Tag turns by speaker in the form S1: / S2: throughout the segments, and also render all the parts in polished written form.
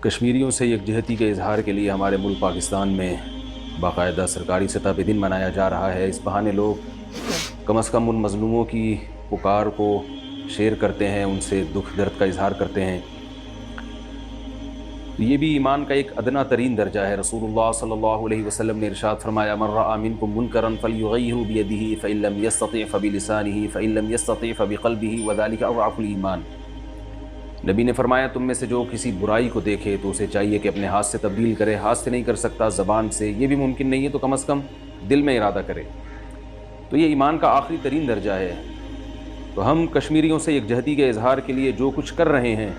S1: کشمیریوں سے یکجہتی کے اظہار کے لیے ہمارے ملک پاکستان میں باقاعدہ سرکاری سطح پہ دن منایا جا رہا ہے۔ اس بہانے لوگ کم از کم ان مظلوموں کی پکار کو شیئر کرتے ہیں، ان سے دکھ درد کا اظہار کرتے ہیں۔ یہ بھی ایمان کا ایک ادنا ترین درجہ ہے۔ رسول اللہ صلی اللہ علیہ وسلم نے ارشاد فرمایا، من رأى منکم منکرا فلیغیرہ بیدہ فإن لم یستطع فبلسانہ فإن لم یستطع فبقلبہ وذلک اضعف الایمان۔ نبی نے فرمایا، تم میں سے جو کسی برائی کو دیکھے تو اسے چاہیے کہ اپنے ہاتھ سے تبدیل کرے۔ ہاتھ سے نہیں کر سکتا، زبان سے یہ بھی ممکن نہیں ہے تو کم از کم دل میں ارادہ کرے۔ تو یہ ایمان کا آخری ترین درجہ ہے۔ تو ہم کشمیریوں سے یکجہتی کے اظہار کے لیے جو کچھ کر رہے ہیں،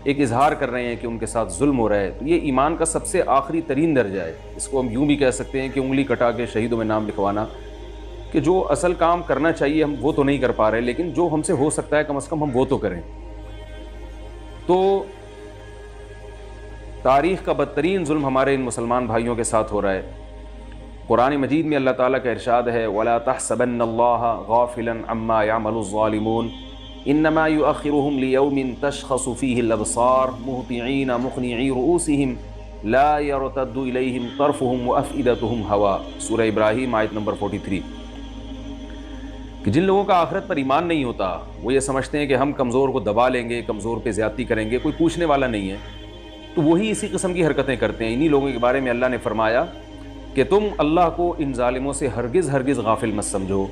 S1: ایک اظہار کر رہے ہیں کہ ان کے ساتھ ظلم ہو رہا ہے، تو یہ ایمان کا سب سے آخری ترین درجہ ہے۔ اس کو ہم یوں بھی کہہ سکتے ہیں کہ انگلی کٹا کے شہیدوں میں نام لکھوانا، کہ جو اصل کام کرنا چاہیے ہم وہ تو نہیں کر پا رہے، لیکن جو ہم سے ہو سکتا ہے کم از کم ہم وہ تو کریں۔ تو تاریخ کا بدترین ظلم ہمارے ان مسلمان بھائیوں کے ساتھ ہو رہا ہے۔ قرآن مجید میں اللہ تعالیٰ کا ارشاد ہے، وَلَا تَحْسَبَنَّ اللَّهَ غَافِلًا عَمَّا يَعْمَلُ الظَّالِمُونَ إِنَّمَا يُؤَخِّرُهُمْ لِيَوْمٍ تَشْخَصُ فِيهِ الْأَبْصَارُ مُهْطِعِينَ مُقْنِعِي رُؤُوسِهِمْ لَا يَرْتَدُّ إِلَيْهِمْ طَرْفُهُمْ وَأَفْئِدَتُهُمْ هَوَاءٌ۔ سورہ ابراہیم آیت نمبر 43۔ کہ جن لوگوں کا آخرت پر ایمان نہیں ہوتا، وہ یہ سمجھتے ہیں کہ ہم کمزور کو دبا لیں گے، کمزور پہ زیادتی کریں گے، کوئی پوچھنے والا نہیں ہے، تو وہی اسی قسم کی حرکتیں کرتے ہیں۔ انہی لوگوں کے بارے میں اللہ نے فرمایا کہ تم اللہ کو ان ظالموں سے ہرگز غافل مت سمجھو۔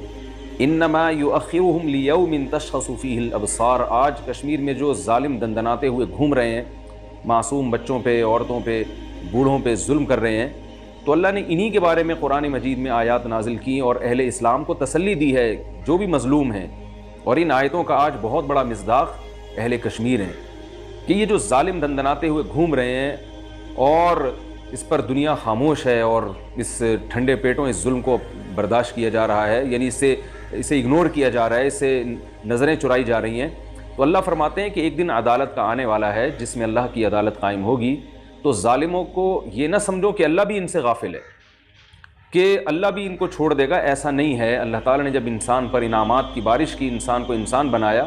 S1: انما یؤخرہم لیوم تشخص فیہ الابصار۔ آج کشمیر میں جو ظالم دندناتے ہوئے گھوم رہے ہیں، معصوم بچوں پہ، عورتوں پہ، بوڑھوں پہ ظلم کر رہے ہیں، تو اللہ نے انہی کے بارے میں قرآن مجید میں آیات نازل کی اور اہل اسلام کو تسلی دی ہے جو بھی مظلوم ہیں۔ اور ان آیتوں کا آج بہت بڑا مصداق اہل کشمیر ہیں کہ یہ جو ظالم دندناتے ہوئے گھوم رہے ہیں اور اس پر دنیا خاموش ہے اور اس ٹھنڈے پیٹوں اس ظلم کو برداشت کیا جا رہا ہے، یعنی اسے اگنور کیا جا رہا ہے، اسے نظریں چرائی جا رہی ہیں، تو اللہ فرماتے ہیں کہ ایک دن عدالت کا آنے والا ہے جس میں اللہ کی عدالت قائم ہوگی۔ تو ظالموں کو یہ نہ سمجھو کہ اللہ بھی ان سے غافل ہے، کہ اللہ بھی ان کو چھوڑ دے گا، ایسا نہیں ہے۔ اللہ تعالیٰ نے جب انسان پر انعامات کی بارش کی، انسان کو انسان بنایا،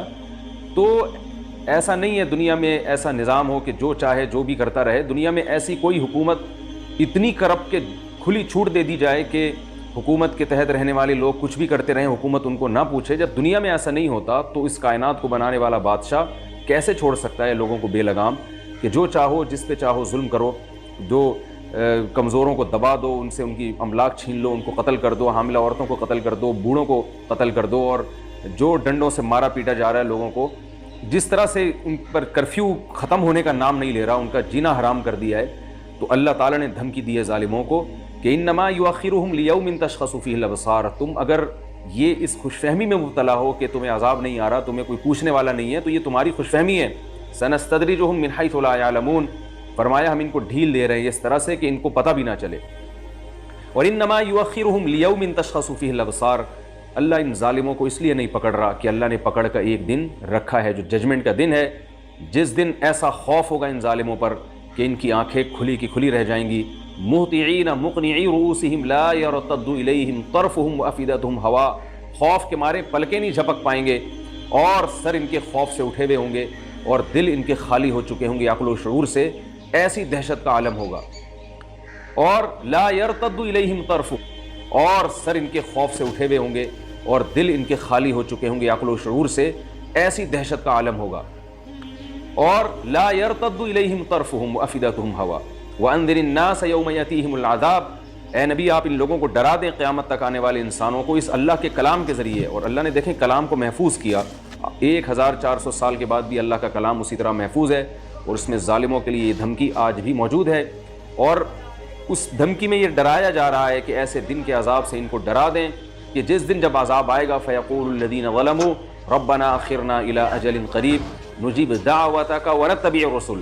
S1: تو ایسا نہیں ہے دنیا میں ایسا نظام ہو کہ جو چاہے جو بھی کرتا رہے۔ دنیا میں ایسی کوئی حکومت اتنی کرپٹ کہ کھلی چھوٹ دے دی جائے کہ حکومت کے تحت رہنے والے لوگ کچھ بھی کرتے رہیں، حکومت ان کو نہ پوچھے۔ جب دنیا میں ایسا نہیں ہوتا تو اس کائنات کو بنانے والا بادشاہ کیسے چھوڑ سکتا ہے لوگوں کو بے لگام، کہ جو چاہو جس پہ چاہو ظلم کرو، جو کمزوروں کو دبا دو، ان سے ان کی املاک چھین لو، ان کو قتل کر دو، حاملہ عورتوں کو قتل کر دو، بوڑھوں کو قتل کر دو، اور جو ڈنڈوں سے مارا پیٹا جا رہا ہے لوگوں کو، جس طرح سے ان پر کرفیو ختم ہونے کا نام نہیں لے رہا، ان کا جینا حرام کر دیا ہے، تو اللہ تعالیٰ نے دھمکی دی ہے ظالموں کو کہ انما یؤخرہم لیوم تشخص فیہ الابصار۔ تم اگر یہ اس خوش فہمی میں مبتلا ہو کہ تمہیں عذاب نہیں آ رہا، تمہیں کوئی پوچھنے والا نہیں ہے، تو یہ تمہاری خوش فہمی ہے۔ سنستدرجہم من حیث لا یعلمون، فرمایا ہم ان کو ڈھیل دے رہے ہیں اس طرح سے کہ ان کو پتہ بھی نہ چلے۔ اور انما یؤخرہم لیوم تشخص فیہ الابصار، اللہ ان ظالموں کو اس لیے نہیں پکڑ رہا کہ اللہ نے پکڑ کا ایک دن رکھا ہے جو ججمنٹ کا دن ہے، جس دن ایسا خوف ہوگا ان ظالموں پر کہ ان کی آنکھیں کھلی کی کھلی رہ جائیں گی۔ مہطعین مقنعی رؤوسہم لا یرتد الیہم طرفہم وافئدتہم ہوا، خوف کے مارے پلکیں نہیں جھپک پائیں گے، اور سر ان کے خوف سے اٹھے ہوئے ہوں گے، اور دل ان کے خالی ہو چکے ہوں گے عقل و شعور سے۔ ایسی دہشت کا عالم ہوگا۔ اور لا یرتد الیہم طرفہم، اور سر ان کے خوف سے اٹھے ہوئے ہوں گے اور دل ان کے خالی ہو چکے ہوں گے عقل و شعور سے۔ ایسی دہشت کا عالم ہوگا۔ اور لا یرتد الیہم طرفہم وافئدتہم ہوا وانذر الناس یوم یاتیہم العذاب، اے نبی آپ ان لوگوں کو ڈرا دیں قیامت تک آنے والے انسانوں کو اس اللہ کے کلام کے ذریعے۔ اور اللہ نے دیکھیں کلام کو محفوظ کیا، 1400 سال کے بعد بھی اللہ کا کلام اسی طرح محفوظ ہے، اور اس میں ظالموں کے لیے یہ دھمکی آج بھی موجود ہے۔ اور اس دھمکی میں یہ ڈرایا جا رہا ہے کہ ایسے دن کے عذاب سے ان کو ڈرا دیں کہ جس دن جب عذاب آئے گا فیقول الذین ظلموا ربنا اخرنا الی اجل قریب نجیب دعوتک ونتبع الرسل،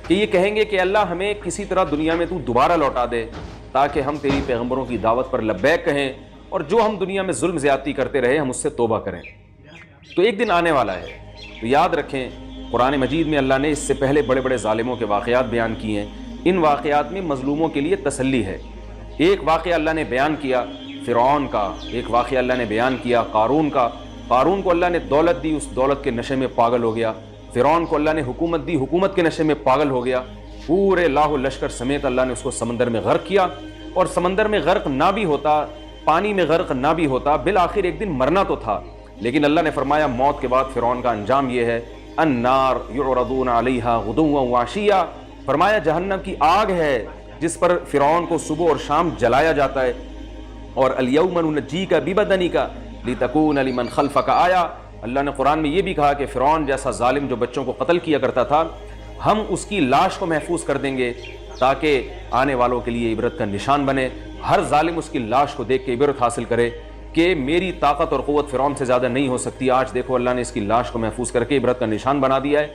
S1: کہ یہ کہیں گے کہ اللہ ہمیں کسی طرح دنیا میں تو دوبارہ لوٹا دے تاکہ ہم تیری پیغمبروں کی دعوت پر لبیک کہیں، اور جو ہم دنیا میں ظلم زیادتی کرتے رہے ہم اس سے توبہ کریں۔ تو ایک دن آنے والا ہے، تو یاد رکھیں قرآن مجید میں اللہ نے اس سے پہلے بڑے بڑے ظالموں کے واقعات بیان کیے ہیں، ان واقعات میں مظلوموں کے لیے تسلی ہے۔ ایک واقعہ اللہ نے بیان کیا فرعون کا، ایک واقعہ اللہ نے بیان کیا قارون کا۔ قارون کو اللہ نے دولت دی، اس دولت کے نشے میں پاگل ہو گیا۔ فرعون کو اللہ نے حکومت دی، حکومت کے نشے میں پاگل ہو گیا۔ پورے لاہو لشکر سمیت اللہ نے اس کو سمندر میں غرق کیا، اور سمندر میں غرق نہ بھی ہوتا، پانی میں غرق نہ بھی ہوتا، بالآخر ایک دن مرنا تو تھا، لیکن اللہ نے فرمایا موت کے بعد فرعون کا انجام یہ ہے، النار یعرضون علیہا غدوا وعشیا، فرمایا جہنم کی آگ ہے جس پر فرعون کو صبح اور شام جلایا جاتا ہے، اور الیوم ننجیک ببدنک لتکون لمن خلفک آیا، اللہ نے قرآن میں یہ بھی کہا کہ فرعون جیسا ظالم جو بچوں کو قتل کیا کرتا تھا، ہم اس کی لاش کو محفوظ کر دیں گے تاکہ آنے والوں کے لیے عبرت کا نشان بنے، ہر ظالم اس کی لاش کو دیکھ کے عبرت حاصل کرے کہ میری طاقت اور قوت فرعون سے زیادہ نہیں ہو سکتی، آج دیکھو اللہ نے اس کی لاش کو محفوظ کر کے عبرت کا نشان بنا دیا ہے۔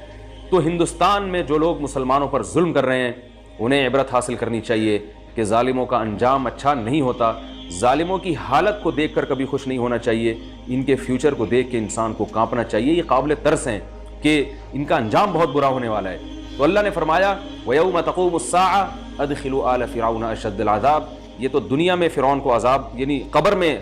S1: تو ہندوستان میں جو لوگ مسلمانوں پر ظلم کر رہے ہیں انہیں عبرت حاصل کرنی چاہیے کہ ظالموں کا انجام اچھا نہیں ہوتا، ظالموں کی حالت کو دیکھ کر کبھی خوش نہیں ہونا چاہیے، ان کے فیوچر کو دیکھ کے انسان کو کانپنا چاہیے، یہ قابل ترس ہیں کہ ان کا انجام بہت برا ہونے والا ہے۔ تو اللہ نے فرمایا وَيَوْمَ تَقُومُ السَّاعَةُ أَدْخِلُوا آلَ فِرْعَوْنَ أَشَدَّ الْعَذَابِ، یہ تو دنیا میں فرعون کو عذاب، یعنی قبر میں،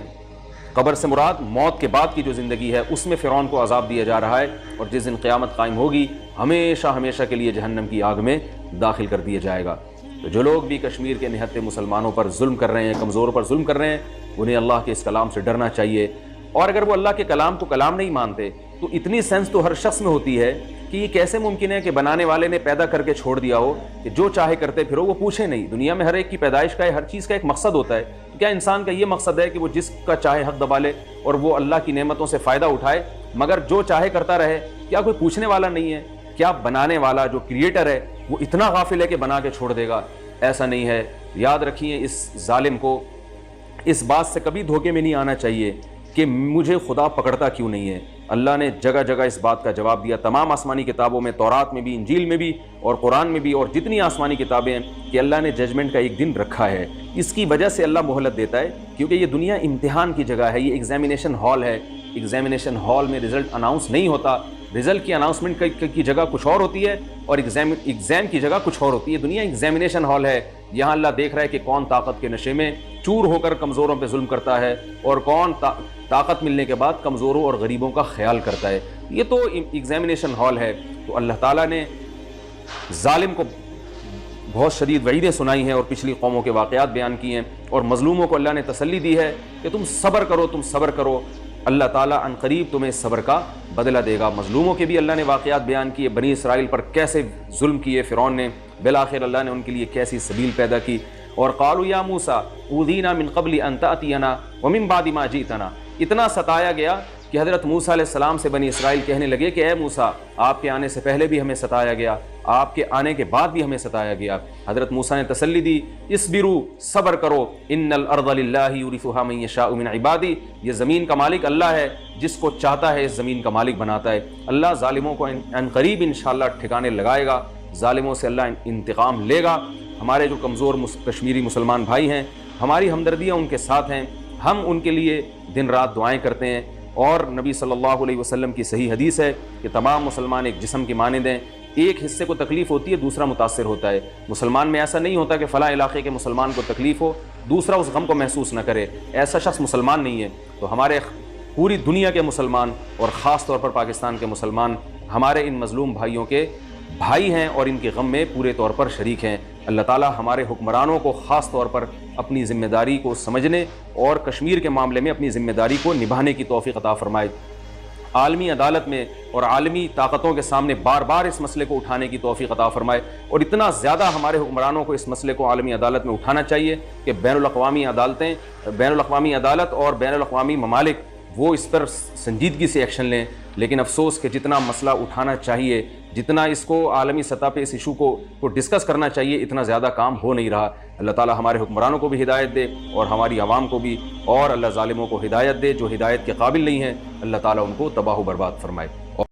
S1: قبر سے مراد موت کے بعد کی جو زندگی ہے اس میں فرعون کو عذاب دیا جا رہا ہے، اور جس دن قیامت قائم ہوگی ہمیشہ ہمیشہ کے لیے جہنم کی آگ میں داخل کر دیا جائے گا۔ تو جو لوگ بھی کشمیر کے نہتے مسلمانوں پر ظلم کر رہے ہیں، کمزوروں پر ظلم کر رہے ہیں، انہیں اللہ کے اس کلام سے ڈرنا چاہیے، اور اگر وہ اللہ کے کلام کو کلام نہیں مانتے تو اتنی سینس تو ہر شخص میں ہوتی ہے کہ یہ کیسے ممکن ہے کہ بنانے والے نے پیدا کر کے چھوڑ دیا ہو کہ جو چاہے کرتے پھرو، وہ پوچھے نہیں۔ دنیا میں ہر ایک کی پیدائش کا ہر چیز کا ایک مقصد ہوتا ہے، کیا انسان کا یہ مقصد ہے کہ وہ جس کا چاہے حق دبا لے اور وہ اللہ کی نعمتوں سے فائدہ اٹھائے مگر جو چاہے کرتا رہے؟ کیا کوئی پوچھنے والا نہیں ہے؟ کیا بنانے والا جو کریٹر ہے وہ اتنا غافل ہے کہ بنا کے چھوڑ دے گا؟ ایسا نہیں ہے۔ یاد رکھیے اس ظالم کو اس بات سے کبھی دھوکے میں نہیں آنا چاہیے کہ مجھے خدا پکڑتا کیوں نہیں ہے۔ اللہ نے جگہ جگہ اس بات کا جواب دیا، تمام آسمانی کتابوں میں، تورات میں بھی، انجیل میں بھی اور قرآن میں بھی، اور جتنی آسمانی کتابیں ہیں، کہ اللہ نے ججمنٹ کا ایک دن رکھا ہے۔ اس کی وجہ سے اللہ مہلت دیتا ہے کیونکہ یہ دنیا امتحان کی جگہ ہے، یہ ایگزامینیشن ہال ہے۔ ایگزامینیشن ہال میں رزلٹ اناؤنس نہیں ہوتا، رزلٹ کی اناؤنسمنٹ کی جگہ کچھ اور ہوتی ہے اور ایگزام کی جگہ کچھ اور ہوتی ہے۔ دنیا ایگزامینیشن ہال ہے، یہاں اللہ دیکھ رہا ہے کہ کون طاقت کے نشے میں چور ہو کر کمزوروں پہ ظلم کرتا ہے اور کون طاقت ملنے کے بعد کمزوروں اور غریبوں کا خیال کرتا ہے۔ یہ تو ایگزامینیشن ہال ہے۔ تو اللہ تعالیٰ نے ظالم کو بہت شدید وعیدیں سنائی ہیں اور پچھلی قوموں کے واقعات بیان کیے ہیں، اور مظلوموں کو اللہ نے تسلی دی ہے کہ تم صبر کرو، تم صبر کرو، اللہ تعالیٰ عن قریب تمہیں صبر کا بدلہ دے گا۔ مظلوموں کے بھی اللہ نے واقعات بیان کیے، بنی اسرائیل پر کیسے ظلم کیے فرعون نے، بالآخر اللہ نے ان کے لیے کیسی سبیل پیدا کی۔ اور قالوا یا موسیٰ اوذینا من قبل ان تأتینا ومن بعد ما جئتنا، اتنا ستایا گیا کہ حضرت موسیٰ علیہ السلام سے بنی اسرائیل کہنے لگے کہ اے موسیٰ، آپ کے آنے سے پہلے بھی ہمیں ستایا گیا، آپ کے آنے کے بعد بھی ہمیں ستایا گیا۔ حضرت موسیٰ نے تسلی دی، اصبروا، صبر کرو، ان الارض للہ یورثها من یشاء من عبادی، یہ زمین کا مالک اللہ ہے، جس کو چاہتا ہے اس زمین کا مالک بناتا ہے۔ اللہ ظالموں کو عن قریب انشاءاللہ ٹھکانے لگائے گا، ظالموں سے اللہ انتقام لے گا۔ ہمارے جو کمزور کشمیری مسلمان بھائی ہیں، ہماری ہمدردیاں ان کے ساتھ ہیں، ہم ان کے لیے دن رات دعائیں کرتے ہیں، اور نبی صلی اللہ علیہ وسلم کی صحیح حدیث ہے کہ تمام مسلمان ایک جسم کی مانند ہیں، ایک حصے کو تکلیف ہوتی ہے دوسرا متاثر ہوتا ہے۔ مسلمان میں ایسا نہیں ہوتا کہ فلاں علاقے کے مسلمان کو تکلیف ہو دوسرا اس غم کو محسوس نہ کرے، ایسا شخص مسلمان نہیں ہے۔ تو ہمارے پوری دنیا کے مسلمان اور خاص طور پر پاکستان کے مسلمان ہمارے ان مظلوم بھائیوں کے بھائی ہیں اور ان کے غم میں پورے طور پر شریک ہیں۔ اللہ تعالیٰ ہمارے حکمرانوں کو خاص طور پر اپنی ذمہ داری کو سمجھنے اور کشمیر کے معاملے میں اپنی ذمہ داری کو نبھانے کی توفیق عطا فرمائے۔ عالمی عدالت میں اور عالمی طاقتوں کے سامنے بار بار اس مسئلے کو اٹھانے کی توفیق عطا فرمائے، اور اتنا زیادہ ہمارے حکمرانوں کو اس مسئلے کو عالمی عدالت میں اٹھانا چاہیے کہ بین الاقوامی عدالت اور بین الاقوامی ممالک وہ اس پر سنجیدگی سے ایکشن لیں۔ لیکن افسوس کہ جتنا مسئلہ اٹھانا چاہیے، جتنا اس کو عالمی سطح پہ اس ایشو کو ڈسکس کرنا چاہیے، اتنا زیادہ کام ہو نہیں رہا۔ اللہ تعالیٰ ہمارے حکمرانوں کو بھی ہدایت دے اور ہماری عوام کو بھی، اور اللہ ظالموں کو ہدایت دے جو ہدایت کے قابل نہیں ہیں، اللہ تعالیٰ ان کو تباہ و برباد فرمائے۔